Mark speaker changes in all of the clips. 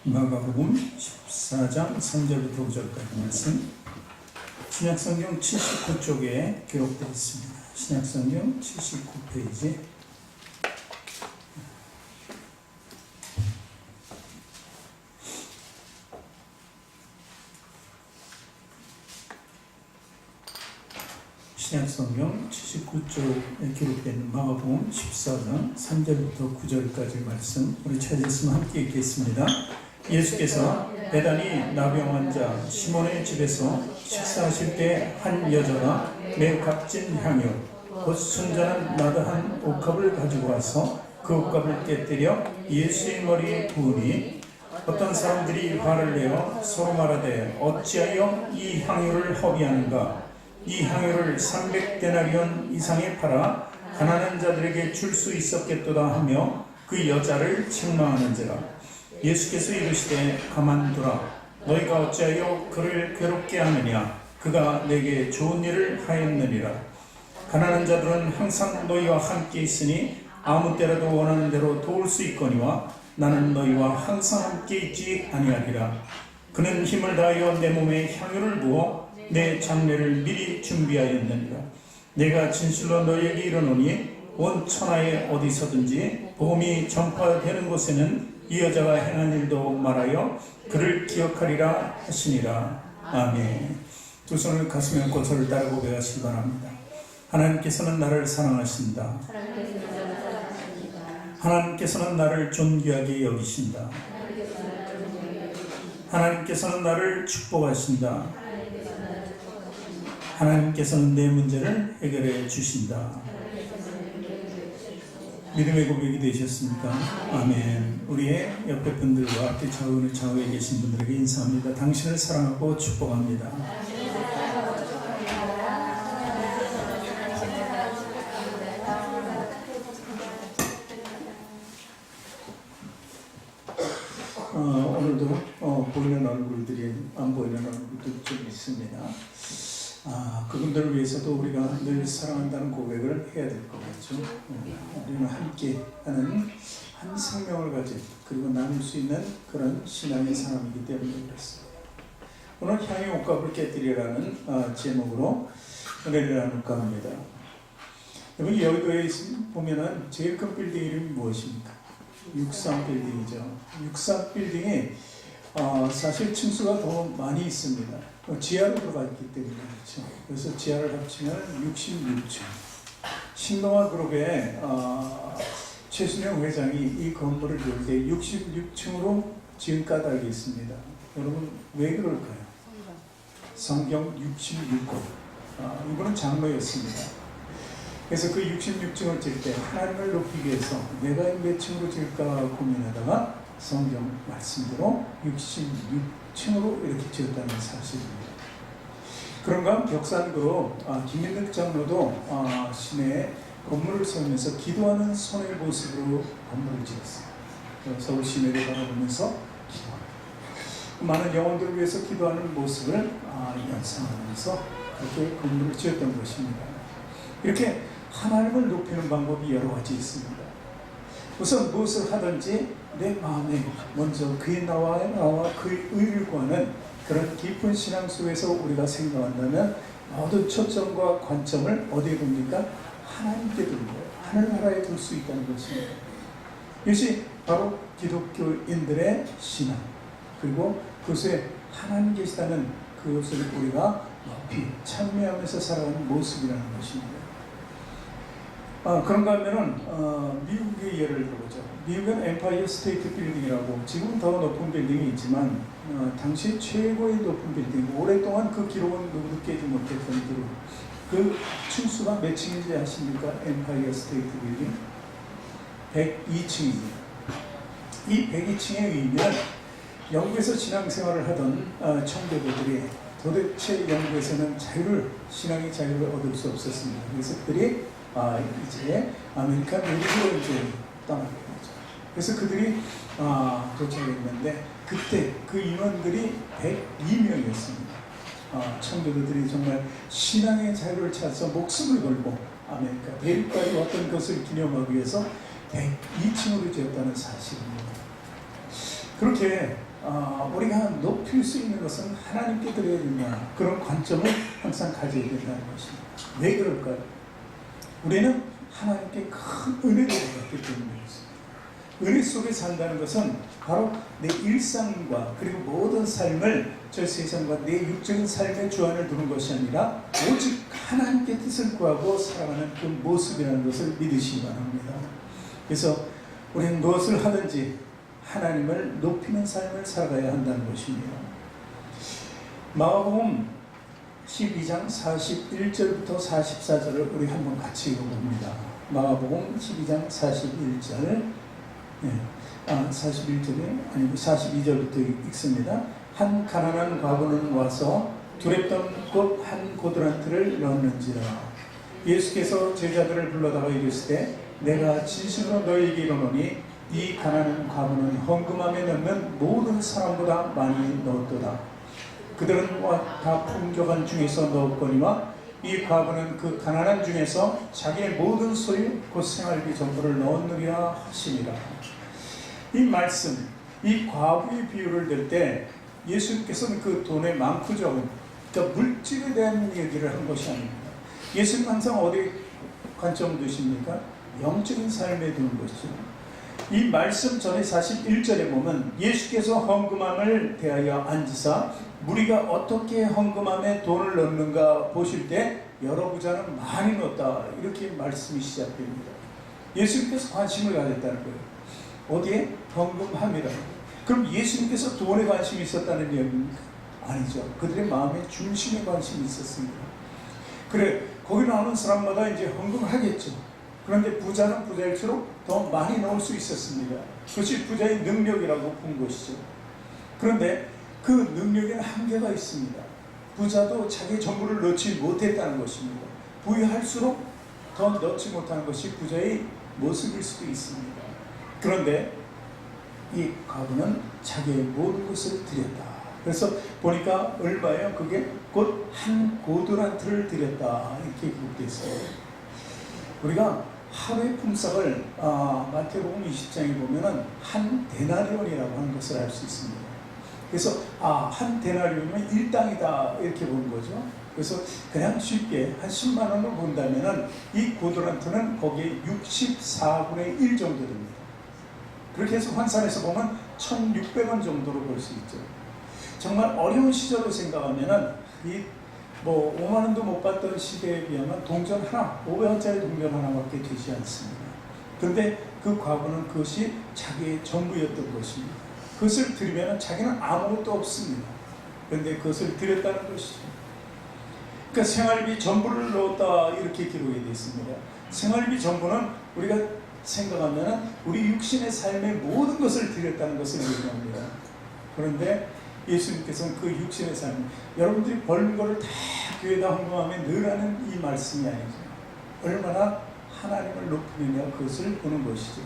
Speaker 1: 마가복음 14장 3절부터 9절까지 말씀, 신약성경 79쪽에 기록되어 있습니다. 신약성경 79페이지. 신약성경 79쪽에 기록된 마가복음 14장 3절부터 9절까지 말씀, 우리 찾았으면 함께 읽겠습니다. 예수께서 베다니 나병 환자 시몬의 집에서 식사하실 때 한 여자가 매우 값진 향유 곧 순전한 나드한 옥합을 가지고 와서 그 옥합을 깨뜨려 예수의 머리에 부으니 어떤 사람들이 화를 내어 서로 말하되 어찌하여 이 향유를 허비하는가? 이 향유를 300데나리온 이상에 팔아 가난한 자들에게 줄 수 있었겠도다 하며 그 여자를 책망하는지라. 예수께서 이르시되 가만두라. 너희가 어찌하여 그를 괴롭게 하느냐? 그가 내게 좋은 일을 하였느니라. 가난한 자들은 항상 너희와 함께 있으니 아무 때라도 원하는 대로 도울 수 있거니와 나는 너희와 항상 함께 있지 아니하리라. 그는 힘을 다하여 내 몸에 향유를 부어 내 장례를 미리 준비하였느니라. 내가 진실로 너희에게 이르노니 온 천하에 어디서든지 복음이 전파되는 곳에는 이 여자가 행한 일도 말하여 그를 기억하리라 하시니라. 아멘. 두 손을 가슴에 얹고 저를 따라 고백하시기 바랍니다. 하나님께서는 나를 사랑하신다. 하나님께서는 나를 존귀하게 여기신다. 하나님께서는 나를 축복하신다. 하나님께서는 내 문제를 해결해 주신다. 믿음의 고백이 되셨습니까? 아멘. 우리의 옆에 분들과 앞에 좌우에 계신 분들에게 인사합니다. 당신을 사랑하고 축복합니다. 오늘도 보이는 얼굴들이 안 보이는 얼굴도 좀 있습니다. 그분들을 위해서도 우리가 늘 사랑한다는 고백을 해야 될 것 같죠. 우리는 함께 하는 한 생명을 가진, 그리고 나눌 수 있는 그런 신앙의 사람이기 때문에 그렇습니다. 오늘 향유 옥합을 깨뜨리라는 제목으로 은혜를 나눌까 합니다. 여러분, 여의도에 보면은 제일 큰 빌딩 이름이 무엇입니까? 63 빌딩이죠. 63 빌딩이 사실 층수가 더 많이 있습니다. 지하로 들어가 있기 때문에 그렇죠. 그래서 지하를 합치면 66층. 신동아 그룹의 최순영 회장이 이 건물을 지을 때 66층으로 지은 까닭이 있습니다. 여러분, 왜 그럴까요? 성경 66권. 이분은 장로였습니다. 그래서 그 66층을 지을 때 하나님을 높이기 위해서 내가 몇 층으로 지을까 고민하다가 성경 말씀대로 66층으로 이렇게 지었다는 사실입니다. 그런가 벽산그룹 김민득 장로도 시내에 건물을 세우면서 기도하는 손의 모습으로 건물을 지었어요. 서울 시내를 바라보면서 기도합니다. 많은 영혼들을 위해서 기도하는 모습을 연상하면서 그렇게 건물을 지었던 것입니다. 이렇게 하나님을 높이는 방법이 여러 가지 있습니다. 우선 무엇을 하든지 내 마음에 먼저 그의 나와 그의 의를 구하는 그런 깊은 신앙 속에서 우리가 생각한다면 모든 초점과 관점을 어디에 둡니까? 하나님께 두는 거예요. 하늘나라에 둘 수 있다는 것입니다. 이것이 바로 기독교인들의 신앙, 그리고 그것에 하나님 계시다는 그것을 우리가 높이 찬미하면서 살아가는 모습이라는 것입니다. 그런가 하면은 미국의 예를 들어보죠. 미국은 엠파이어 스테이트 빌딩이라고 지금 더 높은 빌딩이 있지만 당시 최고의 높은 빌딩, 오랫동안 그 기록은 누구도 깨지 못했던 기록. 그 층수가 몇 층인지 아십니까? 엠파이어 스테이트 빌딩 102층입니다. 이 102층에 의하면 영국에서 신앙생활을 하던 청교도들이 도대체 영국에서는 신앙의 자유를 얻을 수 없었습니다. 그래서 그들이 이제 아메리카 미국으로 이제 떠나게 되죠. 그래서 그들이 도착했는데 그때 그 인원들이 102명이었습니다. 청교도들이 정말 신앙의 자유를 찾아서 목숨을 걸고 아메리카 대륙까지 왔던 것을 기념하기 위해서 102층으로 지었다는 사실입니다. 그렇게 우리가 높일 수 있는 것은 하나님께 드려야 된다. 그런 관점을 항상 가져야 된다는 것입니다. 왜 그럴까요? 우리는 하나님께 큰 은혜를 받았기 때문이었습니다. 은혜 속에 산다는 것은 바로 내 일상과 그리고 모든 삶을 저 세상과 내 육적인 삶의 주안을 두는 것이 아니라 오직 하나님께 뜻을 구하고 살아가는 그 모습이라는 것을 믿으시기 바랍니다. 그래서 우리는 무엇을 하든지 하나님을 높이는 삶을 살아가야 한다는 것입니다. 마가복음 12장 41절부터 44절을 우리 한번 같이 읽어봅니다. 마가복음 12장 41절 41절에 아니고 42절부터 읽습니다. 한 가난한 과부는 와서 두랬던 꽃 한 고드란트를 넣었는지라. 예수께서 제자들을 불러다가 이르시되 내가 진실로 너희에게 이르노니 이 가난한 과부는 헌금함에 넣는 모든 사람보다 많이 넣었도다. 그들은 다 풍족한 중에서 넣었거니와 이 과부는 그 가난한 중에서 자기의 모든 소유 곧 생활비 전부를 넣었느니라 하시니라. 이 말씀, 이 과부의 비유를 들 때 예수님께서는 그 돈의 많고 적은, 그러니까 물질에 대한 얘기를 한 것이 아닙니다. 예수님 항상 어디 관점을 두십니까? 영적인 삶에 두는 것이죠. 이 말씀 전에 41절에 보면 예수께서 헌금함을 대하여 앉으사 무리가 어떻게 헌금함에 돈을 넣는가 보실 때 여러 부자는 많이 넣었다, 이렇게 말씀이 시작됩니다. 예수님께서 관심을 가졌다는 거예요. 어디에? 헌금함이라고. 그럼 예수님께서 돈에 관심이 있었다는 얘기입니까? 아니죠. 그들의 마음의 중심에 관심이 있었습니다. 그래, 거기 나오는 사람마다 이제 헌금을 하겠죠. 그런데 부자는 부자일수록 더 많이 넣을 수 있었습니다. 그것이 부자의 능력이라고 본 것이죠. 그런데 그 능력에는 한계가 있습니다. 부자도 자기 전부를 넣지 못했다는 것입니다. 부유할수록 더 넣지 못하는 것이 부자의 모습일 수도 있습니다. 그런데 이 과부는 자기의 모든 것을 드렸다. 그래서 보니까 얼마예요? 그게 곧 한 고드란트를 드렸다, 이렇게 기록되어 있어요. 우리가 하루의 품삯을 마태복음 20장에 보면은 한 데나리온이라고 하는 것을 알 수 있습니다. 그래서 한 데나리온이면 일당이다, 이렇게 보는 거죠. 그래서 그냥 쉽게 한 10만 원을 본다면은 이 고드란트는 거기에 64분의 1 정도 됩니다. 그렇게 해서 환산해서 보면 1,600원 정도로 볼 수 있죠. 정말 어려운 시절을 생각하면은 이 5만 원도 못 받던 시대에 비하면 동전 하나, 500원짜리 동전 하나밖에 되지 않습니다. 그런데 그 과부는 그것이 자기의 전부였던 것입니다. 그것을 드리면 자기는 아무것도 없습니다. 그런데 그것을 드렸다는 것이죠. 그러니까 생활비 전부를 넣었다, 이렇게 기록이 되어 있습니다. 생활비 전부는 우리가 생각하면 우리 육신의 삶의 모든 것을 드렸다는 것을 얘기합니다. 그런데 예수님께서는 그 육신의 삶, 여러분들이 벌는 것을 다 교회에다 헌금하면 늘 하는 이 말씀이 아니죠. 얼마나 하나님을 높이느냐, 그것을 보는 것이죠.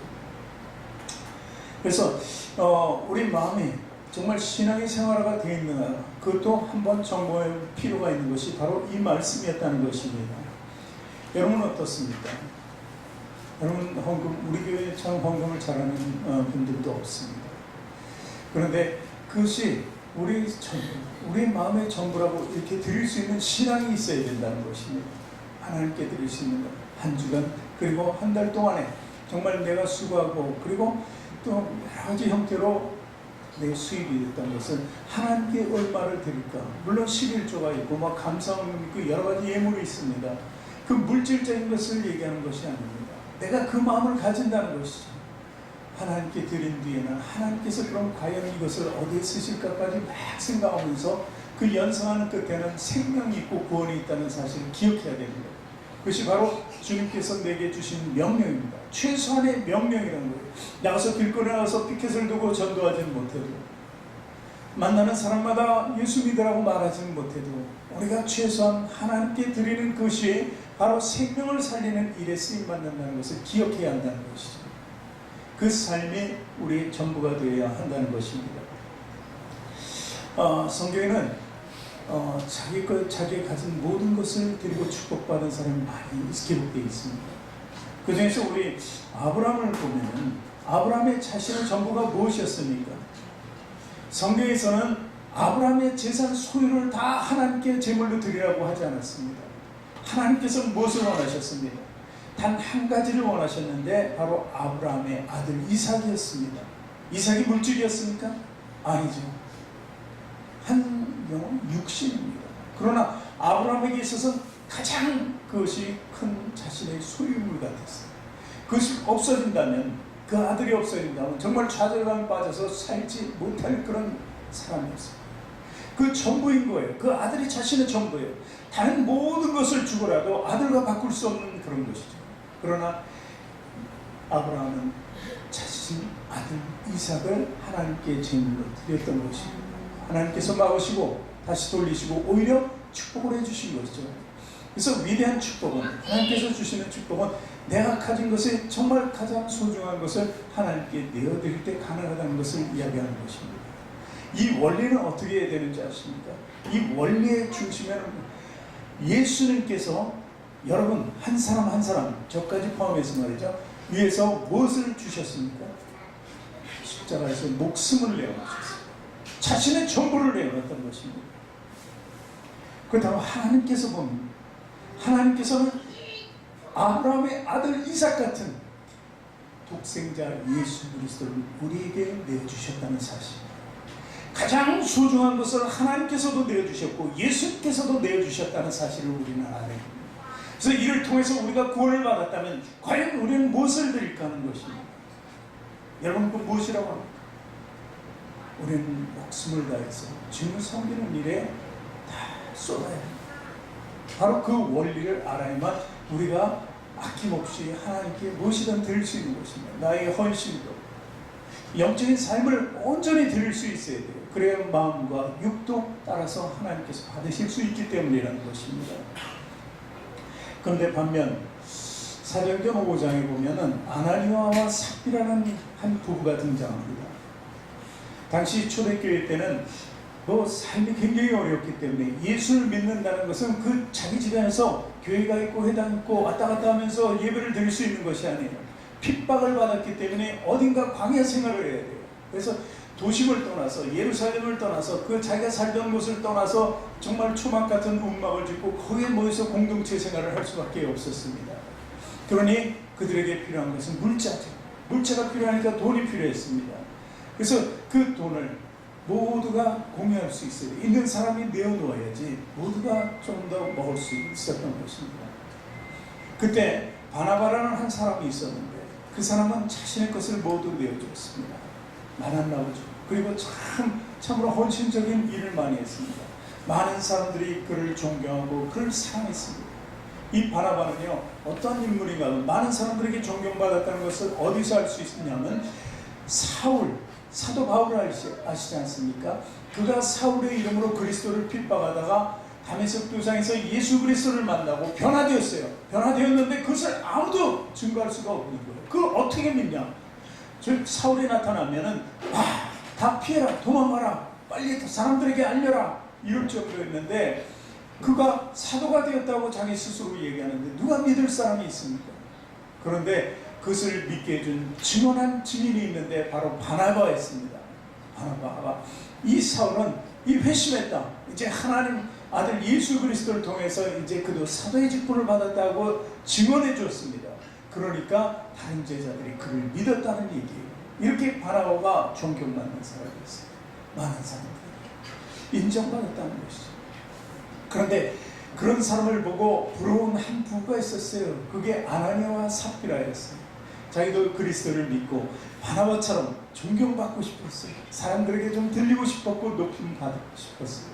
Speaker 1: 그래서 우리 마음이 정말 신앙의 생활화가 되어 있느냐, 그것도 한번 점검할 필요가 있는 것이 바로 이 말씀이었다는 것입니다. 여러분은 어떻습니까? 여러분 우리 교회에 참 헌금을 잘하는 분들도 없습니다. 그런데 그것이 우리 마음의 전부라고 이렇게 드릴 수 있는 신앙이 있어야 된다는 것입니다. 하나님께 드릴 수 있는 것, 한 주간 그리고 한 달 동안에 정말 내가 수고하고 그리고 또 여러 가지 형태로 내 수입이 됐던 것은 하나님께 얼마를 드릴까. 물론 11조가 있고 감사함이 있고 여러 가지 예물이 있습니다. 그 물질적인 것을 얘기하는 것이 아닙니다. 내가 그 마음을 가진다는 것이죠. 하나님께 드린 뒤에는 하나님께서 그럼 과연 이것을 어디에 쓰실까까지 막 생각하면서 그 연상하는 끝에는 생명이 있고 구원이 있다는 사실을 기억해야 됩니다. 그것이 바로 주님께서 내게 주신 명령입니다. 최소한의 명령이라는 거예요. 나가서 길거리에 나가서 피켓을 두고 전도하지는 못해도, 만나는 사람마다 예수 믿으라고 말하지는 못해도 우리가 최소한 하나님께 드리는 것이 바로 생명을 살리는 일에 쓰임받는다는 것을 기억해야 한다는 것이죠. 그 삶이 우리의 전부가 되어야 한다는 것입니다. 성경에는 자기가 가진 모든 것을 드리고 축복받은 사람이 많이 기록되어 있습니다. 그 중에서 우리 아브라함을 보면 아브라함의 자신의 전부가 무엇이었습니까? 성경에서는 아브라함의 재산 소유를 다 하나님께 제물로 드리라고 하지 않았습니다. 하나님께서 무엇을 원하셨습니다? 단 한 가지를 원하셨는데 바로 아브라함의 아들 이삭이었습니다. 이삭이 물질이었습니까? 아니죠. 한 영혼 육신입니다. 그러나 아브라함에게 있어서 가장 그것이 큰 자신의 소유물 같았어요. 그것이 없어진다면, 그 아들이 없어진다면 정말 좌절감에 빠져서 살지 못할 그런 사람이었어요. 그 전부인 거예요. 그 아들이 자신의 전부예요. 다른 모든 것을 주고라도 아들과 바꿀 수 없는 그런 것이죠. 그러나 아브라함은 자신 아들 이삭을 하나님께 제물로 드렸던 것입니다. 하나님께서 막으시고 다시 돌리시고 오히려 축복을 해주신 것이죠. 그래서 위대한 축복은, 하나님께서 주시는 축복은 내가 가진 것에 정말 가장 소중한 것을 하나님께 내어드릴 때 가능하다는 것을 이야기하는 것입니다. 이 원리는 어떻게 해야 되는지 아십니까? 이 원리의 중심에는 예수님께서 여러분 한 사람 한 사람, 저까지 포함해서 말이죠, 위에서 무엇을 주셨습니까? 십자가에서 목숨을 내어주셨어요. 자신의 전부를 내어놨던 것입니다. 그렇다고 하나님께서 봅니다. 하나님께서는 아브라함의 아들 이삭 같은 독생자 예수 그리스도를 우리에게 내어주셨다는 사실, 가장 소중한 것을 하나님께서도 내어주셨고 예수님께서도 내어주셨다는 사실을 우리는 알아야 합니다. 그래서 이를 통해서 우리가 구원을 받았다면 과연 우리는 무엇을 드릴까 하는 것입니다. 여러분, 그 무엇이라고 합니까? 우리는 목숨을 다해서 주님을 섬기는 일에 다 쏟아야 합니다. 바로 그 원리를 알아야만 우리가 아낌없이 하나님께 무엇이든 드릴 수 있는 것입니다. 나의 헌신도, 영적인 삶을 온전히 드릴 수 있어야 돼요. 그래야 마음과 육도 따라서 하나님께서 받으실 수 있기 때문이라는 것입니다. 그런데 반면 사도행전 5장에 보면은 아나니아와 삽비라는 한 부부가 등장합니다. 당시 초대교회 때는 삶이 굉장히 어렵기 때문에 예수를 믿는다는 것은 그 자기 집안에서 교회가 있고 회당 있고 왔다 갔다 하면서 예배를 드릴 수 있는 것이 아니에요. 핍박을 받았기 때문에 어딘가 광야 생활을 해야 돼요. 그래서 도심을 떠나서, 예루살렘을 떠나서, 그 자기가 살던 곳을 떠나서 정말 초막 같은 움막을 짓고 거기에 모여서 공동체 생활을 할 수밖에 없었습니다. 그러니 그들에게 필요한 것은 물자죠. 물자가 필요하니까 돈이 필요했습니다. 그래서 그 돈을 모두가 공유할 수 있어요. 있는 사람이 내어놓아야지 모두가 좀 더 먹을 수 있었던 것입니다. 그때 바나바라는 한 사람이 있었는데 그 사람은 자신의 것을 모두 내어주었습니다. 만났나보죠. 그리고 참으로 헌신적인 일을 많이 했습니다. 많은 사람들이 그를 존경하고 그를 사랑했습니다. 이 바나바는요, 어떤 인물인가 하면 많은 사람들에게 존경받았다는 것을 어디서 알 수 있느냐면 사도 바울을 아시지 않습니까? 그가 사울의 이름으로 그리스도를 핍박하다가 다메섹 도상에서 예수 그리스도를 만나고 변화되었어요. 변화되었는데 그것을 아무도 증거할 수가 없는 거예요. 그걸 어떻게 믿냐? 즉 사울이 나타나면은 다 피해라, 도망가라, 빨리 사람들에게 알려라, 이럴 정도였는데 그가 사도가 되었다고 자기 스스로 얘기하는데 누가 믿을 사람이 있습니까? 그런데 그것을 믿게 해준 증언한 증인이 있는데 바로 바나바였습니다. 바나바가 이 사울은 회심했다, 이제 하나님 아들 예수 그리스도를 통해서 이제 그도 사도의 직분을 받았다고 증언해 주었습니다. 그러니까 다른 제자들이 그를 믿었다는 얘기예요. 이렇게 바나바가 존경받는 사람이었어요. 많은 사람들이 인정받았다는 것이죠. 그런데 그런 사람을 보고 부러운 한 부부가 있었어요. 그게 아나니아와 삽비라였어요. 자기도 그리스도를 믿고 바나바처럼 존경받고 싶었어요. 사람들에게 좀 들리고 싶었고 높임 받고 싶었어요.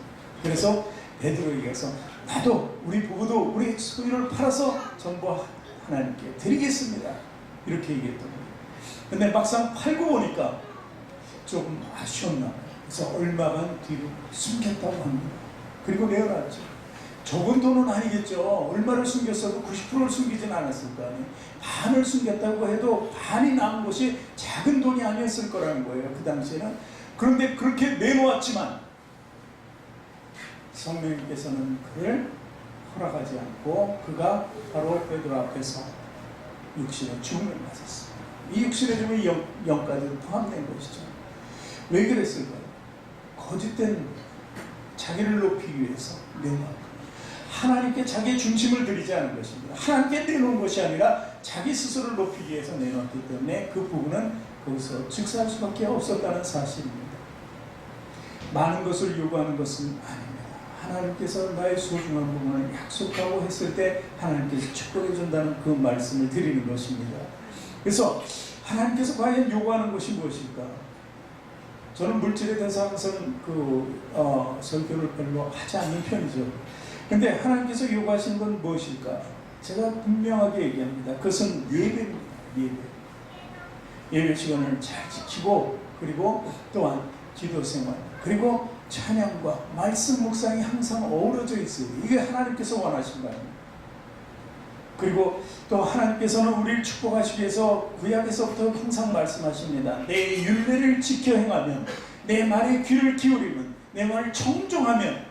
Speaker 1: 그래서 베드로에게 가서 나도, 우리 부부도 우리 소유를 팔아서 전부 하나님께 드리겠습니다, 이렇게 얘기했던 거예요. 근데 막상 팔고 보니까 조금 아쉬웠나 봐요. 그래서 얼마간 뒤로 숨겼다고 합니다. 그리고 내어놨죠. 적은 돈은 아니겠죠. 얼마를 숨겼어도 90%를 숨기진 않았을 거 아니에요. 반을 숨겼다고 해도 반이 남은 것이 작은 돈이 아니었을 거라는 거예요, 그 당시에는. 그런데 그렇게 내놓았지만 성령님께서는 그를 허락하지 않고 그가 바로 베드로 앞에서 육신의 죽음을 맞았어요. 이 육신의 죽음이 영까지 포함된 것이죠. 왜 그랬을까요? 거짓된 자기를 높이기 위해서 내놓았고, 하나님께 자기의 중심을 드리지 않은 것입니다. 하나님께 내놓은 것이 아니라 자기 스스로를 높이기 위해서 내놓았기 때문에 그 부분은 거기서 즉사할 수밖에 없었다는 사실입니다. 많은 것을 요구하는 것은 아닙니다. 하나님께서 나의 소중한 부분을 약속하고 했을 때 하나님께서 축복해 준다는 그 말씀을 드리는 것입니다. 그래서 하나님께서 과연 요구하는 것이 무엇일까? 저는 물질에 대해서 항상 설교를 별로 하지 않는 편이죠. 근데 하나님께서 요구하시는 건 무엇일까? 제가 분명하게 얘기합니다. 그것은 예배입니다. 예배 시간을 잘 지키고, 그리고 또한 기도 생활, 그리고 찬양과 말씀 묵상이 항상 어우러져 있어요. 이게 하나님께서 원하신 거 아닙니까? 그리고 또 하나님께서는 우리를 축복하시기 위해서 구약에서부터 항상 말씀하십니다. 내 율례를 지켜 행하면, 내 말에 귀를 기울이면, 내 말을 청종하면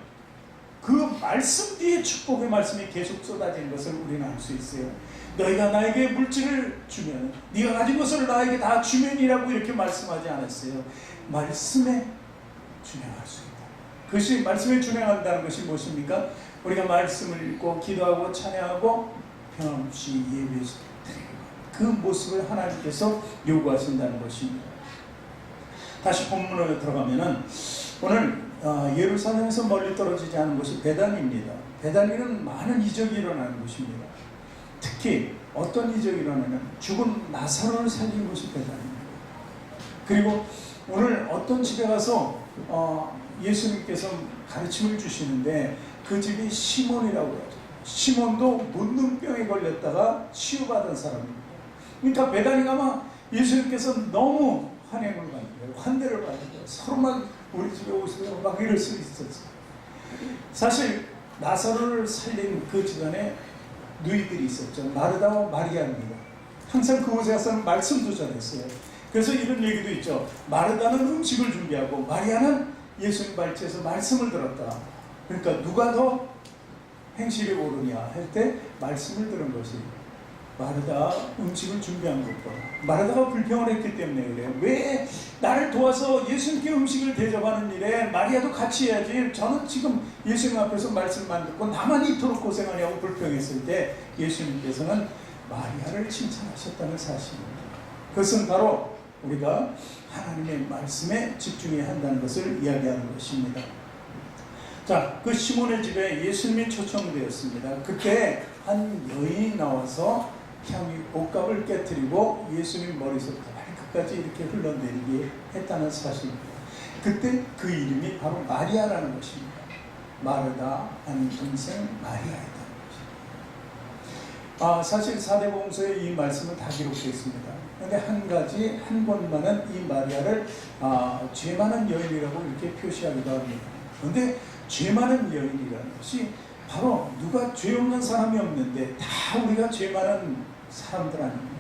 Speaker 1: 그 말씀 뒤에 축복의 말씀이 계속 쏟아지는 것을 우리는 알 수 있어요. 너희가 나에게 물질을 주면 네가 가진 것을 나에게 다 주면이라고 이렇게 말씀하지 않았어요. 말씀에 준행할 수 있다. 그것이 말씀에 준행한다는 것이 무엇입니까? 우리가 말씀을 읽고 기도하고 찬양하고 평안없이 예배해서 드리는 그 모습을 하나님께서 요구하신다는 것입니다. 다시 본문으로 들어가면은 오늘 예루살렘에서 멀리 떨어지지 않은 곳이 베다니입니다. 베다니는 많은 이적이 일어나는 곳입니다. 특히 어떤 이적이 일어나냐면 죽은 나사로를 살린 곳이 베다니입니다. 그리고 오늘 어떤 집에 가서 예수님께서 가르침을 주시는데 그 집이 시몬이라고 하죠. 시몬도 문둥병에 걸렸다가 치유받은 사람입니다. 그러니까 베다니 가면 예수님께서 너무 환행을 받는 거예요. 환대를 받는 거예요. 서로 막 우리 집에 오시면 막 이럴 수 있었어요. 사실 나사로를 살린 그 집안에 누이들이 있었죠. 마르다와 마리아입니다. 항상 그곳에 가서는 말씀도 전했어요. 그래서 이런 얘기도 있죠. 마르다는 음식을 준비하고 마리아는 예수님 발치에서 말씀을 들었다. 그러니까 누가 더 행실이 옳으냐 할 때 말씀을 들은 것이 마르다 음식을 준비한 것보다, 마르다가 불평을 했기 때문에 그래요. 왜 나를 도와서 예수님께 음식을 대접하는 일에 마리아도 같이 해야지, 저는 지금 예수님 앞에서 말씀만 듣고 나만 이토록 고생하냐고 불평했을 때 예수님께서는 마리아를 칭찬하셨다는 사실입니다. 그것은 바로 우리가 하나님의 말씀에 집중해야 한다는 것을 이야기하는 것입니다. 자, 그 시몬의 집에 예수님이 초청되었습니다. 그때 한 여인이 나와서 향유 옷값을 깨뜨리고 예수님 머리서부터 발끝까지 이렇게 흘러내리게 했다는 사실입니다. 그때 그 이름이 바로 마리아라는 것입니다. 마르다 아닌 동생 마리아였다는 것입니다. 사실 사대복음서에 이 말씀은 다 기록되어 있습니다. 그런데 한 가지, 한 권만은 이 마리아를 죄 많은 여인이라고 이렇게 표시하기도 합니다. 그런데 죄 많은 여인이라는 것이 바로 누가 죄 없는 사람이 없는데 다 우리가 죄 많은 사람들 아닙니까?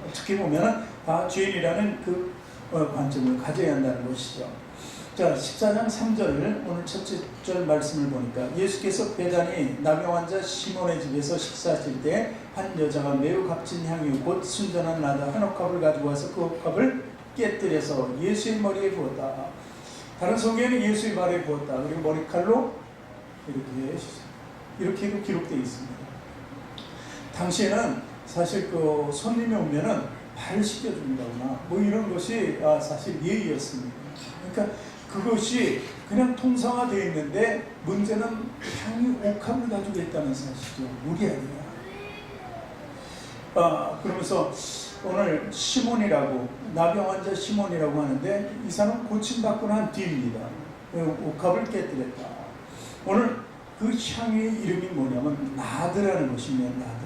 Speaker 1: 어떻게 보면 다 죄인이라는 그 관점을 가져야 한다는 것이죠. 자, 14장 3절 오늘 첫째 절 말씀을 보니까 예수께서 베다니 나병 환자 시몬의 집에서 식사하실 때 한 여자가 매우 값진 향유 곧 순전한 나다 한 옷값을 가지고 와서 그 옷값을 깨뜨려서 예수의 머리에 부었다. 다른 성경에는 예수의 발에 부었다. 그리고 머리칼로 이렇게도 기록되어 있습니다. 당시에는 사실 그 손님이 오면은 발을 씻겨준다거나 뭐 이런 것이 사실 예의였습니다. 그러니까 그것이 그냥 통상화되어 있는데 문제는 향유 옥합을 가지고 있다는 사실이죠. 물이 아니라. 그러면서 오늘 시몬이라고, 나병 환자 시몬이라고 하는데 이 사람은 고침받고 난 뒤입니다. 옥합을 깨뜨렸다. 오늘 그 향유의 이름이 뭐냐면 나드라는 것입니다.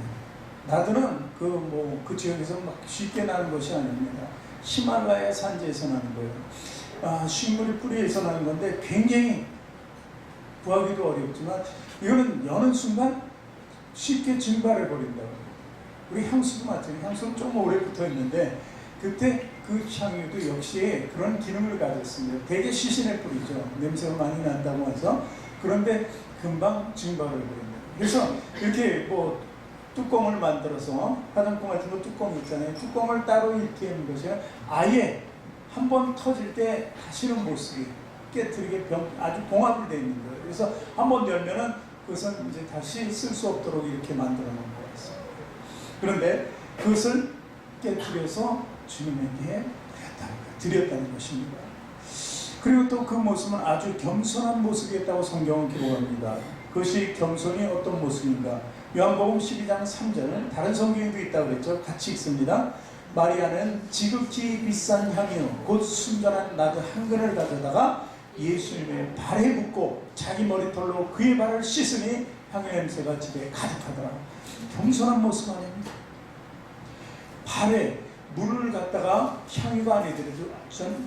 Speaker 1: 나드는 그 지역에서 막 쉽게 나는 것이 아닙니다. 히말라야 산지에서 나는 거예요. 식물이 뿌리에서 나는 건데 굉장히 구하기도 어렵지만 이거는 여는 순간 쉽게 증발해 버린다고. 우리 향수도 마찬가지예요. 향수는 좀 오래 붙어 있는데 그때 그 향유도 역시 그런 기능을 가졌습니다. 되게 시신의 뿌리죠. 냄새가 많이 난다고 해서. 그런데 금방 증발을 버립니다. 그래서 이렇게 뚜껑을 만들어서 화장품 같은 거 뚜껑 있잖아요. 뚜껑을 따로 이렇게 하는 것이 아예 한번 터질 때 다시는 못 쓰게 깨트리게 아주 봉합이 되어 있는 거예요. 그래서 한번 열면은 그것은 이제 다시 쓸 수 없도록 이렇게 만들어 놓은 거였어요. 그런데 그것을 깨트려서 주님에게 드렸다는 것입니다. 그리고 또 그 모습은 아주 겸손한 모습이었다고 성경은 기록합니다. 그것이 겸손이 어떤 모습인가? 요한복음 12장 3절, 다른 성경에도 있다고 그랬죠. 같이 읽습니다. 마리아는 지극히 비싼 향유 곧 순전한 나드 한 근을 가져다가 예수님의 발에 붓고 자기 머리털로 그의 발을 씻으니 향유 냄새가 집에 가득하더라. 겸손한 모습 아닙니까? 발에 물을 갖다가 향유가 아니더라도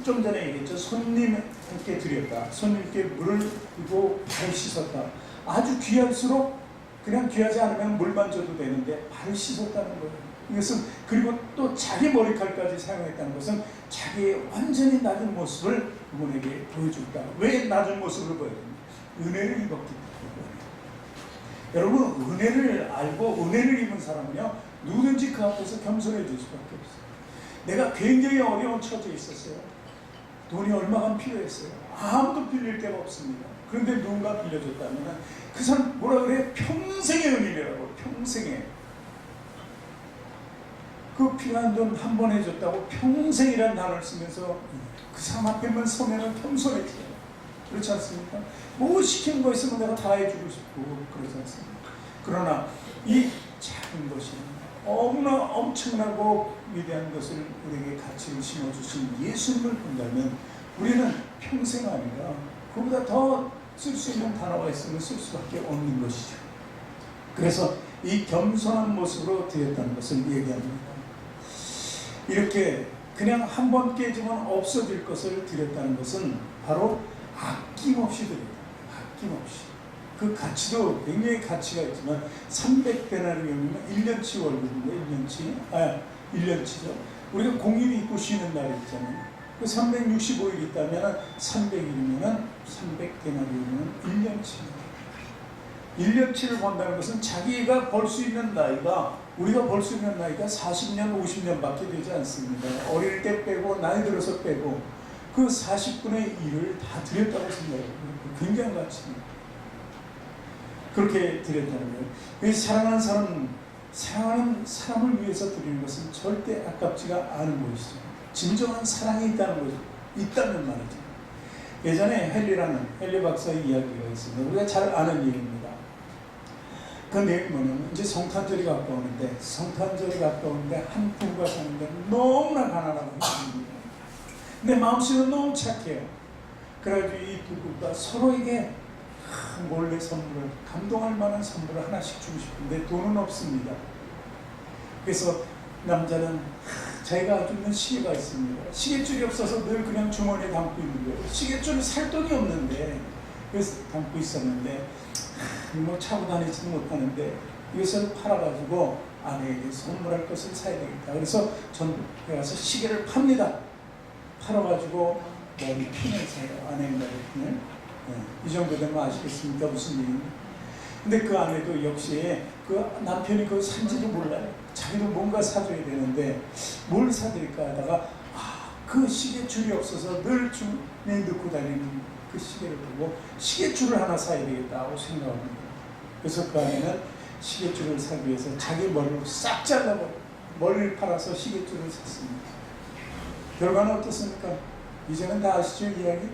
Speaker 1: 좀 전에 얘기했죠. 손님께 드렸다. 손님께 물을 주고 발을 씻었다. 아주 귀할수록 그냥 귀하지 않으면 물만 줘도 되는데 발을 씻었다는 거예요. 이것은 그리고 또 자기 머리칼까지 사용했다는 것은 자기의 완전히 낮은 모습을 그분에게 보여줬다. 왜 낮은 모습을 보여줍니까? 은혜를 입었기 때문에. 여러분, 은혜를 알고 은혜를 입은 사람은요, 누구든지 그 앞에서 겸손해질 수밖에 없어요. 내가 굉장히 어려운 처지에 있었어요. 돈이 얼마간 필요했어요. 아무도 빌릴 데가 없습니다. 그런데 누군가 빌려줬다면 그 사람 뭐라 그래? 평생의 은혜라고. 평생에 그 필요한 돈 한 번 해줬다고 평생이라는 단어를 쓰면서 그 사람 앞에만 서면은 겸손해져요. 그렇지 않습니까? 뭐 시킨 거 있으면 내가 다 해주고 싶고 그러지 않습니까? 그러나 이 작은 것이 너무나 엄청나고 위대한 것을 우리에게 가치를 심어주신 예수님을 본다면 우리는 평생 아니라 그보다 더 쓸 수 있는 단어가 있으면 쓸 수밖에 없는 것이죠. 그래서 이 겸손한 모습으로 드렸다는 것을 얘기합니다. 이렇게 그냥 한 번 깨지면 없어질 것을 드렸다는 것은 바로 아낌없이 드렸다. 아낌없이. 그 가치도 굉장히 가치가 있지만 300데나리온이면 1년치 월급인데 1년치죠. 우리가 공휴일 있고 쉬는 날이 있잖아요. 그 365일 있다면 300일이면 300데나리온이면 1년치입니다. 1년치를 번다는 것은 자기가 벌 수 있는 나이가 우리가 벌 수 있는 나이가 40년, 50년밖에 되지 않습니다. 어릴 때 빼고 나이 들어서 빼고 그 40분의 1을 다 드렸다고 생각해요. 굉장한 가치입니다. 그렇게 드렸다는 거예요. 사랑하는 사람을 위해서 드리는 것은 절대 아깝지가 않은 것이죠. 진정한 사랑이 있다면 말이죠. 예전에 헨리 박사의 이야기가 있습니다. 우리가 잘 아는 얘기입니다. 그 내용이 뭐냐면 이제 성탄절이 가까우는데 한 부부가 사는데 너무나 가난하고 힘듭니다. 근데 마음씨는 너무 착해요. 그래가지고 이 두 부부가 서로에게 몰래 선물을, 감동할 만한 선물을 하나씩 주고 싶은데 돈은 없습니다. 그래서 남자는 자기가 가지고 있는 시계가 있습니다. 시계줄이 없어서 늘 그냥 주머니에 담고 있는 거예요. 시계줄을 살 돈이 없는데 그래서 담고 있었는데 뭐 차고 다니지도 못하는데 이것을 팔아가지고 아내에게 선물할 것을 사야 되겠다. 그래서 전에 가서 시계를 팝니다. 팔아가지고 머리핀을 사요. 아내의 머리핀을. 이 정도 되면 아시겠습니까? 무슨 일입니까? 근데 그 아내도 역시 그 남편이 그거 산지도 몰라요. 자기도 뭔가 사줘야 되는데 뭘 사드릴까 하다가 그 시계줄이 없어서 늘 주머니에 넣고 다니는 그 시계를 보고 시계줄을 하나 사야 되겠다고 생각합니다. 그래서 그 아내는 시계줄을 사기 위해서 자기 머리를 싹 잘라버려 머리를 팔아서 시계줄을 샀습니다. 결과는 어떻습니까? 이제는 다 아시죠? 이야기?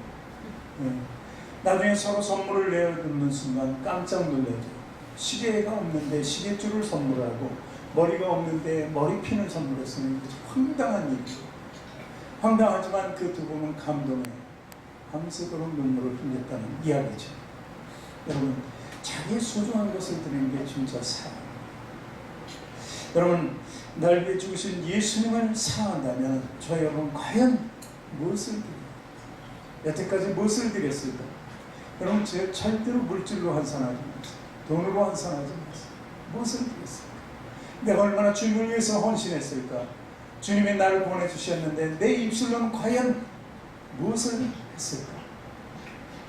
Speaker 1: 나중에 서로 선물을 내어놓는 순간 깜짝 놀라죠. 시계가 없는데 시계줄을 선물하고 머리가 없는데 머리핀을 선물했으니 황당한 일이죠. 황당하지만 그 두 분은 감동해 밤새도록 눈물을 흘렸다는 이야기죠. 여러분, 자기의 소중한 것을 드리는 게 진짜 사랑입니다. 여러분, 날 위해 죽으신 예수님을 사랑한다면 저 여러분 과연 무엇을 드려요? 여태까지 무엇을 드렸을까? 여러분, 절대로 물질로 환산하지 마세요. 돈으로 환산하지 마세요. 무엇을 드렸을까? 내가 얼마나 주님을 위해서 헌신했을까? 주님이 나를 보내주셨는데 내 입술로는 과연 무엇을 했을까?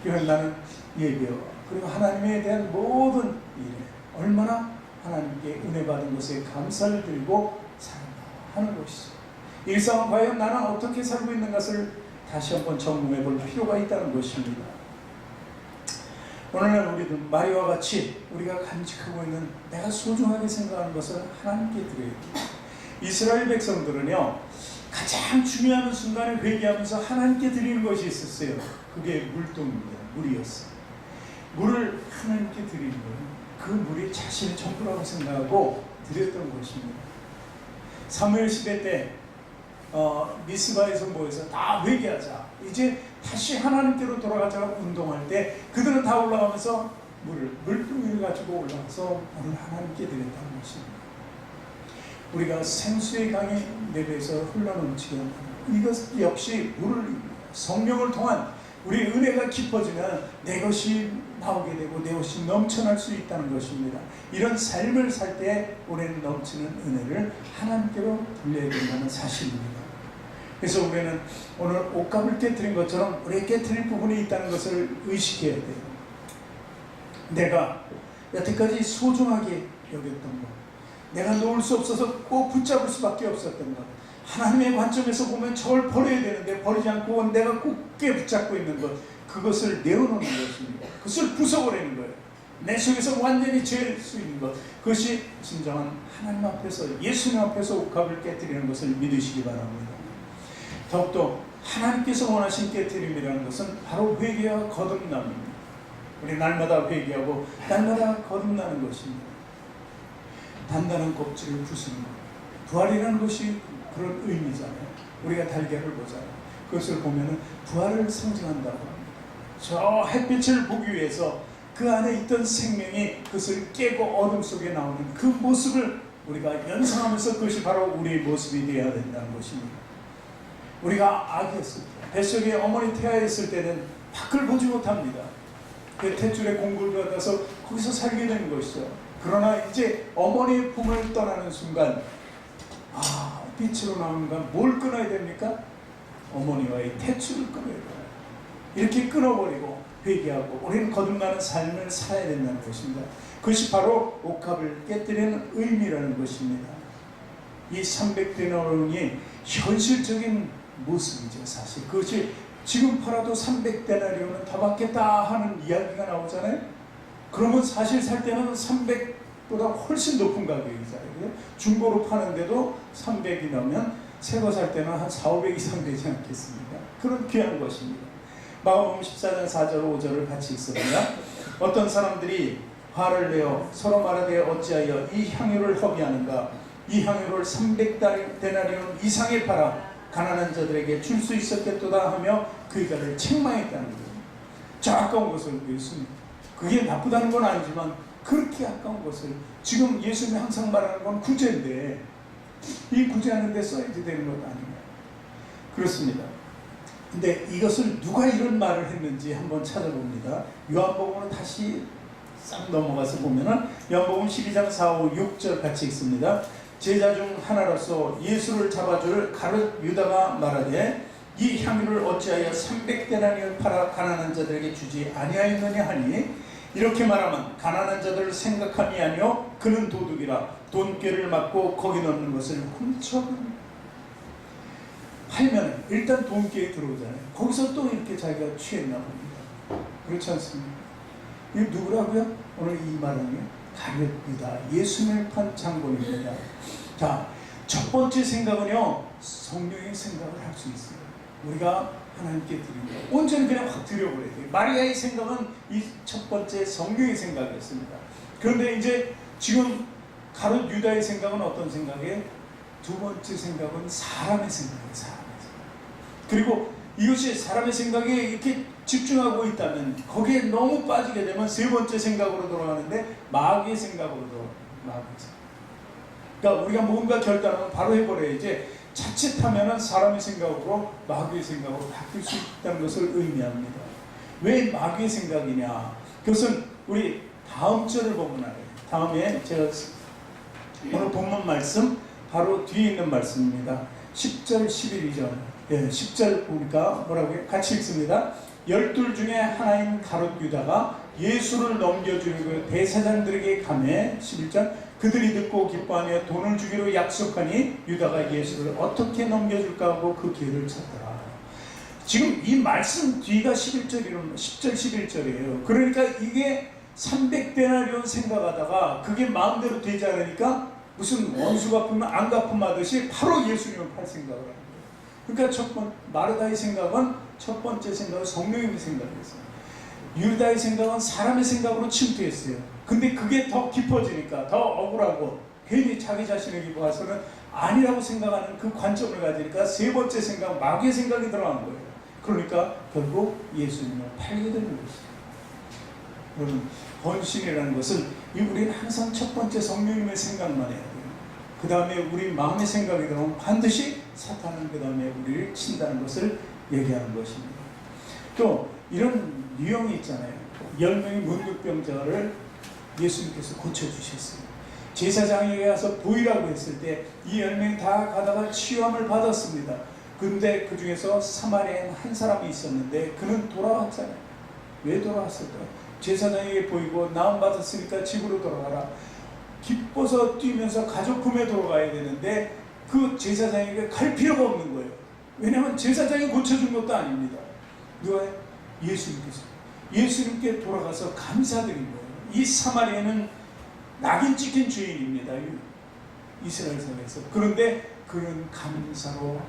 Speaker 1: 그런 나는 예배와 그리고 하나님에 대한 모든 일에 얼마나 하나님께 은혜 받은 것에 감사를 드리고 살아가는 것이죠. 일상은 과연 나는 어떻게 살고 있는 것을 다시 한번 점검해 볼 필요가 있다는 것입니다. 오늘날 우리도 마리아와 같이 우리가 간직하고 있는 내가 소중하게 생각하는 것을 하나님께 드려야 돼요. 이스라엘 백성들은요, 가장 중요한 순간에 회개하면서 하나님께 드리는 것이 있었어요. 그게 물동입니다. 물이었어요. 물을 하나님께 드리는 거예요. 그 물이 자신의 전부라고 생각하고 드렸던 것입니다. 사무엘 시대 때 미스바에서 모여서 다 회개하자, 이제 다시 하나님께로 돌아가자고 운동할 때 그들은 다 올라가면서 물동이를 가지고 올라가서 물을 하나님께 드렸다는 것입니다. 우리가 생수의 강이 내 배에서 흘러넘치게 합니다. 이것 역시 물을, 성령을 통한 우리 은혜가 깊어지면 내 것이 나오게 되고 내 것이 넘쳐날 수 있다는 것입니다. 이런 삶을 살 때 우리는 넘치는 은혜를 하나님께로 돌려야 된다는 사실입니다. 그래서 우리는 오늘 옷값을 깨뜨린 것처럼 우리의 깨뜨릴 부분이 있다는 것을 의식해야 돼요. 내가 여태까지 소중하게 여겼던 것, 내가 놓을 수 없어서 꼭 붙잡을 수밖에 없었던 것, 하나님의 관점에서 보면 저걸 버려야 되는데 버리지 않고 내가 굳게 붙잡고 있는 것, 그것을 내어놓는 것입니다. 그것을 부숴버리는 거예요. 내 속에서 완전히 죄일 수 있는 것, 그것이 진정한 하나님 앞에서, 예수님 앞에서 옷값을 깨뜨리는 것을 믿으시기 바랍니다. 더욱더 하나님께서 원하신 깨뜨림이라는 것은 바로 회개와 거듭남입니다. 우리 날마다 회개하고 날마다 거듭나는 것입니다. 단단한 껍질을 부수는 것, 부활이라는 것이 그런 의미잖아요. 우리가 달걀을 보잖아요. 그것을 보면 부활을 상징한다고 합니다. 저 햇빛을 보기 위해서 그 안에 있던 생명이 그것을 깨고 어둠 속에 나오는 그 모습을 우리가 연상하면서 그것이 바로 우리의 모습이 되어야 된다는 것입니다. 우리가 아기였을 때, 뱃속에 어머니 태아였을 때는 밖을 보지 못합니다. 그 탯줄에 공구를 받아서 거기서 살게 되는 것이죠. 그러나 이제 어머니의 품을 떠나는 순간, 빛으로 나오는 건 뭘 끊어야 됩니까? 어머니와의 탯줄을 끊어야 돼요. 이렇게 끊어버리고 회개하고 우리는 거듭나는 삶을 살아야 된다는 것입니다. 그것이 바로 옷값을 깨뜨리는 의미라는 것입니다. 이 300데나리온이 현실적인 모습이죠. 사실 그것이 지금 팔아도 300데나리온은 더 받겠다 하는 이야기가 나오잖아요. 그러면 사실 살 때는 300보다 훨씬 높은 가격이잖아요. 중고로 파는데도 300이 나오면 새 거 살 때는 한 4, 500 이상 되지 않겠습니까? 그런 귀한 것입니다. 마가복음 14장 4절 5절을 같이 읽습니다. 어떤 사람들이 화를 내어 서로 말하되 어찌하여 이 향유를 허비하는가? 이 향유를 300데나리온 이상에 팔아 가난한 자들에게 줄 수 있었겠도다 하며 그 이가를 책망했다는 거예요. 저 아까운 것을 예수님, 그게 나쁘다는 건 아니지만 그렇게 아까운 것을, 지금 예수님이 항상 말하는 건 구제인데 이 구제하는 데 써야지 되는 것 아닌가요? 그렇습니다. 근데 이것을 누가 이런 말을 했는지 한번 찾아봅니다. 요한복음으로 다시 싹 넘어가서 보면은 요한복음 12장 4, 5, 6절 같이 읽습니다. 제자 중 하나로서 예수를 잡아줄 가룟 유다가 말하되 이 향유를 어찌하여 300데나리온 팔아 가난한 자들에게 주지 아니하였느냐 하니, 이렇게 말하면 가난한 자들을 생각함이 아니요 그는 도둑이라 돈꾀를 맞고 거기 넣는 것을 훔쳐갑니다. 팔면 일단 돈꾀에 들어오잖아요. 거기서 또 이렇게 자기가 취했나 봅니다. 그렇지 않습니까? 이거 누구라고요? 오늘 이 말은요, 가룟 유다, 예수님을 판 장본입니다. 자, 첫 번째 생각은요, 성령의 생각을 할 수 있어요. 우리가 하나님께 드리는 거 온전히 그냥 확 드려버려야 돼요. 마리아의 생각은 이 첫 번째 성령의 생각이었습니다. 그런데 이제 지금 가룟 유다의 생각은 어떤 생각이에요? 두 번째 생각은 사람의 생각이에요. 사람의 생각. 그리고 이것이 사람의 생각에 이렇게 집중하고 있다면 거기에 너무 빠지게 되면 세 번째 생각으로 돌아가는데 마귀의 생각으로 돌아가요. 마귀의 생각. 그러니까 우리가 뭔가 결단하면 바로 해버려야지, 자칫하면 사람의 생각으로 마귀의 생각으로 바뀔 수 있다는 것을 의미합니다. 왜 마귀의 생각이냐? 그것은 우리 다음 절을 보면 알아요. 다음에 제가 오늘 본문 말씀 바로 뒤에 있는 말씀입니다. 10절 11절. 10절 보니까 뭐라고 해요? 같이 읽습니다. 12 중에 하나인 가룟 유다가 예수를 넘겨주려고 대사장들에게 가매 11절 그들이 듣고 기뻐하며 돈을 주기로 약속하니 유다가 예수를 어떻게 넘겨줄까 하고 그 기회를 찾더라. 지금 이 말씀 뒤가 11절이에요. 10절 11절이에요. 그러니까 이게 300데나리온 생각하다가 그게 마음대로 되지 않으니까 무슨 원수 갚으면 안 갚음하듯이 바로 예수님을 팔 생각을 하는 거예요. 그러니까 첫 번째 마르다의 생각은 첫 번째 생각은 성령님의 생각이었어요. 유다의 생각은 사람의 생각으로 침투했어요. 근데 그게 더 깊어지니까 더 억울하고 괜히 자기 자신에게 봐서는 아니라고 생각하는 그 관점을 가지니까 세 번째 생각, 마귀의 생각이 들어간 거예요. 그러니까 결국 예수님을 팔게 되는 것이죠. 여러분, 헌신이라는 것은 우리는 항상 첫 번째 성령님의 생각만 해야 돼요. 그 다음에 우리 마음의 생각이 들어오면 반드시 사탄은 그 다음에 우리를 친다는 것을 얘기하는 것입니다. 또 이런 유형이 있잖아요. 10명의 문득병자를 예수님께서 고쳐주셨어요. 제사장에게 가서 보이라고 했을 때 이 10명이 다 가다가 치유함을 받았습니다. 근데 그 중에서 사마리아인 한 사람이 있었는데 그는 돌아왔잖아요. 왜 돌아왔을까요? 제사장에게 보이고 나음 받았으니까 집으로 돌아가라. 기뻐서 뛰면서 가족 품에 돌아가야 되는데 그 제사장에게 갈 필요가 없는 거예요. 왜냐하면 제사장이 고쳐준 것도 아닙니다. 누가? 예수님께서. 예수님께 돌아가서 감사드린 거예요. 이 사마리아는 낙인 찍힌 주인입니다. 이스라엘 사회에서. 그런데 그런 감사로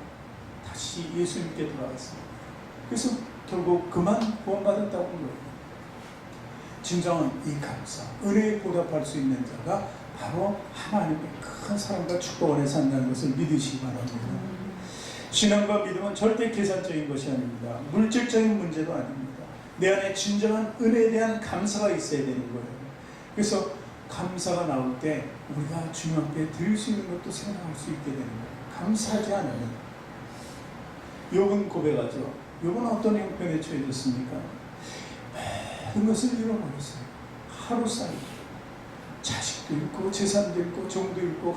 Speaker 1: 다시 예수님께 돌아갔습니다. 그래서 결국 그만 구원받았다고 한 거예요. 진정한 이 감사, 은혜에 보답할 수 있는 자가 바로 하나님의 큰 사랑과 축복 안에 산다는 것을 믿으시기 바랍니다. 신앙과 믿음은 절대 계산적인 것이 아닙니다. 물질적인 문제도 아닙니다. 내 안에 진정한 은혜에 대한 감사가 있어야 되는 거예요. 그래서 감사가 나올 때 우리가 주님 앞에 드릴 수 있는 것도 생각할 수 있게 되는 거예요. 감사하지 않으면. 욥은 고백하죠. 욥은 어떤 형편에 처해졌습니까? 모든 것을 잃어버렸어요. 하루 사이 자식도 잃고 재산도 잃고 종도 잃고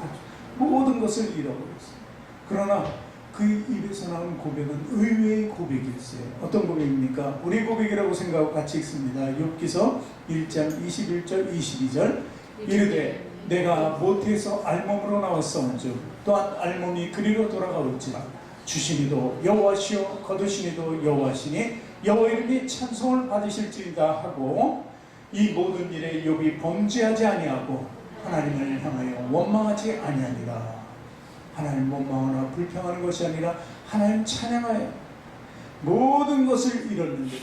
Speaker 1: 모든 것을 잃어버렸어요. 그러나 그 입에서 나온 고백은 의외의 고백이었어요. 어떤 고백입니까? 우리 고백이라고 생각하고 같이 읽습니다. 욥기서 1장 21절 22절 이르되 내가 모태에서 알몸으로 나왔사온즉 또한 알몸이 그리로 돌아가올지라 주시니도 여호와시요 거두시니도 여호와시니 여호와 이름이 찬송을 받으실지이다 하고 이 모든 일에 욥이 범죄하지 아니하고 하나님을 향하여 원망하지 아니하니라. 하나님 원망하나 불평하는 것이 아니라 하나님 찬양하여 모든 것을 잃었는데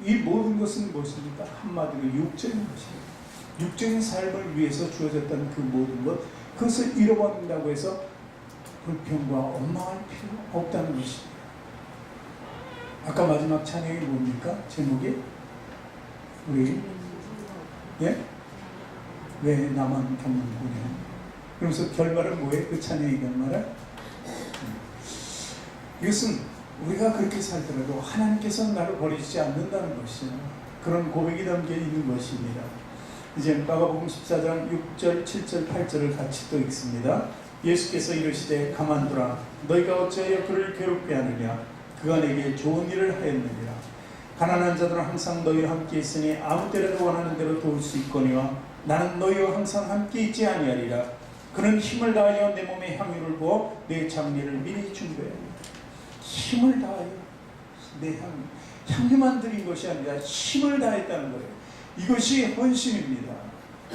Speaker 1: 이 모든 것은 무엇입니까? 한마디로 육적인 것입니다. 육적인 삶을 위해서 주어졌던 그 모든 것, 그것을 잃어버린다고 해서 불평과 원망할 필요 없다는 것입니다. 아까 마지막 찬양이 뭡니까? 제목이? 우리 예? 왜 나만 겪는구냐. 그러면서 결말은 뭐예요? 그 찬양의 결말은? 이것은 우리가 그렇게 살더라도 하나님께서는 나를 버리지 않는다는 것이요. 그런 고백이 담겨 있는 것입니다. 이제 마가복음 14장 6절, 7절, 8절을 같이 또 읽습니다. 예수께서 이르시되 가만두라. 너희가 어찌하여 그를 괴롭게 하느냐. 그가 내게 좋은 일을 하였느니라. 가난한 자들은 항상 너희와 함께 있으니 아무 때라도 원하는 대로 도울 수 있거니와 나는 너희와 항상 함께 있지 아니하리라. 그는 힘을 다하여 내 몸에 향유를 부어 내 장례를 미리 준비하리라. 힘을 다하여 내 향유만 드린 것이 아니라 힘을 다했다는 거예요. 이것이 헌신입니다.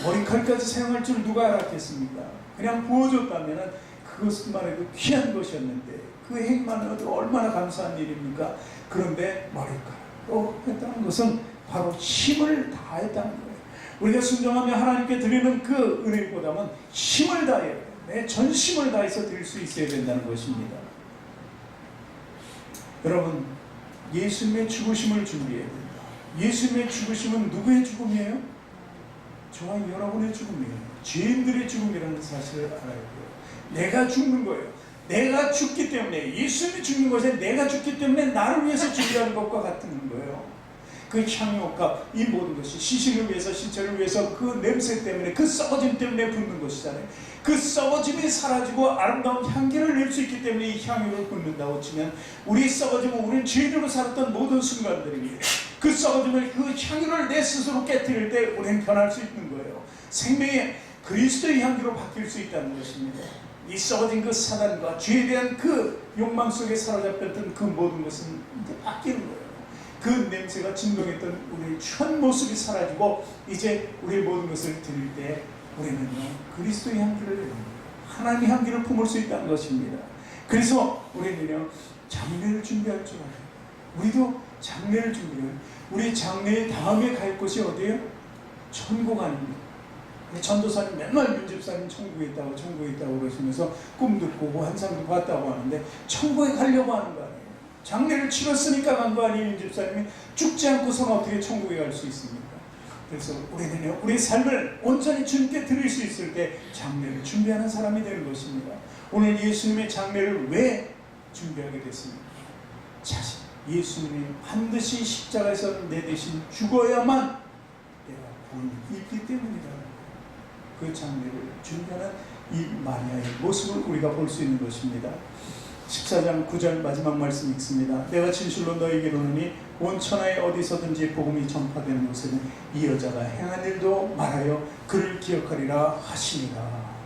Speaker 1: 머리칼까지 사용할 줄 누가 알았겠습니까? 그냥 부어줬다면 그것만 해도 귀한 것이었는데 그 행만 해도 얼마나 감사한 일입니까? 그런데 머리칼로 했다는 것은 바로 힘을 다했다는 거예요. 우리가 순종하며 하나님께 드리는 그 은혜보다는 힘을 다해요. 내 전심을 다해서 드릴 수 있어야 된다는 것입니다. 여러분, 예수님의 죽으심을 준비해야 됩니다. 예수님의 죽으심은 누구의 죽음이에요? 저와 여러분의 죽음이에요. 죄인들의 죽음이라는 사실을 알아야 돼요. 내가 죽는 거예요. 내가 죽기 때문에, 예수님이 죽는 것에 내가 죽기 때문에 나를 위해서 준비하는 것과 같은 거예요. 그 향유가 이 모든 것이 시신을 위해서, 신체를 위해서 그 냄새 때문에, 그 썩어짐 때문에 붓는 것이잖아요. 그 썩어짐이 사라지고 아름다운 향기를 낼 수 있기 때문에 이 향유를 붓는다고 치면, 우리 썩어짐은 우리는 죄인으로 살았던 모든 순간들이에요. 그 썩어짐을, 그 향유를 내 스스로 깨뜨릴 때 우리는 변할 수 있는 거예요. 생명의 그리스도의 향기로 바뀔 수 있다는 것입니다. 이 썩어진 그 사단과 죄에 대한 그 욕망 속에 사로잡혔던 그 모든 것은 이제 바뀌는 거예요. 그 냄새가 진동했던 우리의 현 모습이 사라지고 이제 우리의 모든 것을 드릴 때 우리는요 그리스도의 향기를 내는 거예요. 하나님의 향기를 품을 수 있다는 것입니다. 그래서 우리는요 장례를 준비할 줄 알아요. 우리도 장례를 준비해요. 우리 장례의 다음에 갈 곳이 어디예요? 천국 아닙니까? 전도사님 맨날 윤집사님 천국에 있다고 그러시면서 꿈도 꾸고 환상도 봤다고 하는데 천국에 가려고 하는 거 아니에요? 장례를 치렀으니까 간 거 아니에요? 윤집사님이 죽지 않고서는 어떻게 천국에 갈 수 있습니까? 그래서 우리는요 우리의 삶을 온전히 주님께 드릴 수 있을 때 장례를 준비하는 사람이 되는 것입니다. 오늘 예수님의 장례를 왜 준비하게 됐습니까? 자신 예수님이 반드시 십자가에서 내 대신 죽어야만 내가 구원을 입기 때문이다. 그 장례를 준비하는 이 마리아의 모습을 우리가 볼 수 있는 것입니다. 14장 9절 마지막 말씀 읽습니다. 내가 진실로 너에게 이르노니 온 천하에 어디서든지 복음이 전파되는 곳에는 이 여자가 행한 일도 말하여 그를 기억하리라 하시니라.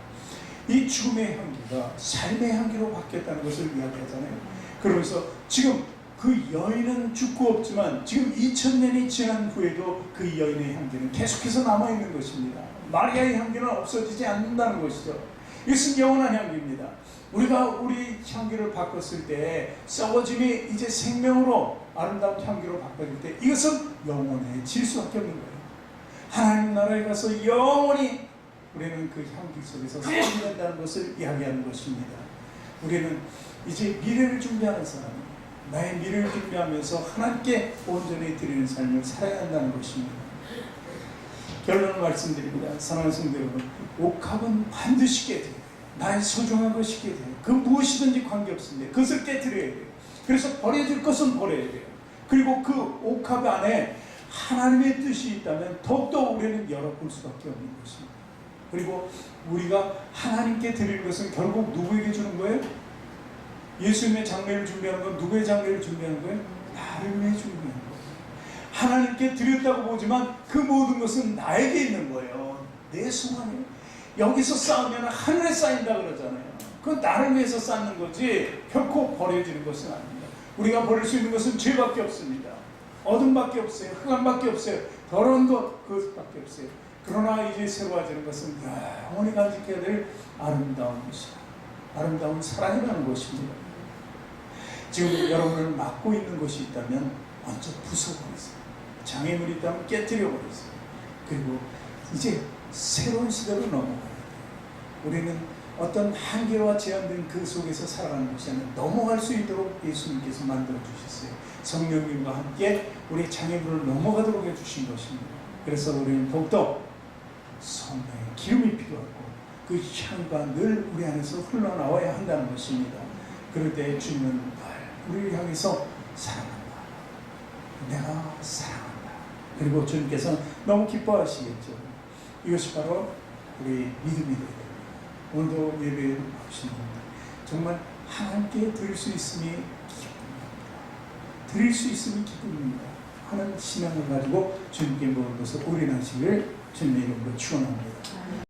Speaker 1: 이 죽음의 향기가 삶의 향기로 바뀌었다는 것을 이야기하잖아요. 그러면서 지금 그 여인은 죽고 없지만 지금 2000년이 지난 후에도 그 여인의 향기는 계속해서 남아있는 것입니다. 마리아의 향기는 없어지지 않는다는 것이죠. 이것은 영원한 향기입니다. 우리가 우리 향기를 바꿨을 때 썩어짐이 이제 생명으로 아름다운 향기로 바꿔질 때 이것은 영원해질 수밖에 없는 거예요. 하나님 나라에 가서 영원히 우리는 그 향기 속에서 살게 된다는 것을 이야기하는 것입니다. 우리는 이제 미래를 준비하는 사람이에요. 나의 미래를 준비하면서 하나님께 온전히 드리는 삶을 살아야 한다는 것입니다. 결론을 말씀드립니다. 사랑하는 성도 여러분, 옥합은 반드시 깨져요. 나의 소중한 것이 깨져요. 그 무엇이든지 관계없습니다. 그것을 깨뜨려야 돼요. 그래서 버려질 것은 버려야 돼요. 그리고 그 옥합 안에 하나님의 뜻이 있다면 더욱더 우리는 열어볼 수밖에 없는 것입니다. 그리고 우리가 하나님께 드리는 것은 결국 누구에게 주는 거예요? 예수님의 장례를 준비하는 건 누구의 장례를 준비하는 거예요? 나를 위해 준비하는 거예요. 하나님께 드렸다고 보지만 그 모든 것은 나에게 있는 거예요. 내 소망이에요. 여기서 쌓으면 하늘에 쌓인다 그러잖아요. 그건 나를 위해서 쌓는 거지 결코 버려지는 것은 아닙니다. 우리가 버릴 수 있는 것은 죄밖에 없습니다. 어둠밖에 없어요. 흑암밖에 없어요. 더러운 것 그것밖에 없어요. 그러나 이제 새로워지는 것은 영원히 간직해야 될 아름다운 것이다. 아름다운 사랑이라는 것입니다. 지금 여러분을 막고 있는 것이 있다면 먼저 부숴버리세요. 장애물이 있다면 깨뜨려버리세요. 그리고 이제 새로운 시대로 넘어가야 돼요. 우리는 어떤 한계와 제한된 그 속에서 살아가는 것이 아니라 넘어갈 수 있도록 예수님께서 만들어 주셨어요. 성령님과 함께 우리 장애물을 넘어가도록 해주신 것입니다. 그래서 우리는 더욱더 성령의 기름이 필요하고 그 향과 늘 우리 안에서 흘러나와야 한다는 것입니다. 그럴 때 주님은 우리를 향해서 사랑한다. 내가 사랑한다. 그리고 주님께서 너무 기뻐하시겠죠. 이것이 바로 우리 믿음이 되야 됩니다. 오늘도 예배를 하시는 분들 정말 하나님께 드릴 수 있음이 기쁨입니다. 드릴 수 있음이 기쁨입니다. 하는 신앙을 가지고 주님께 모든 것을 올인하시길 주님의 이름으로 축원합니다.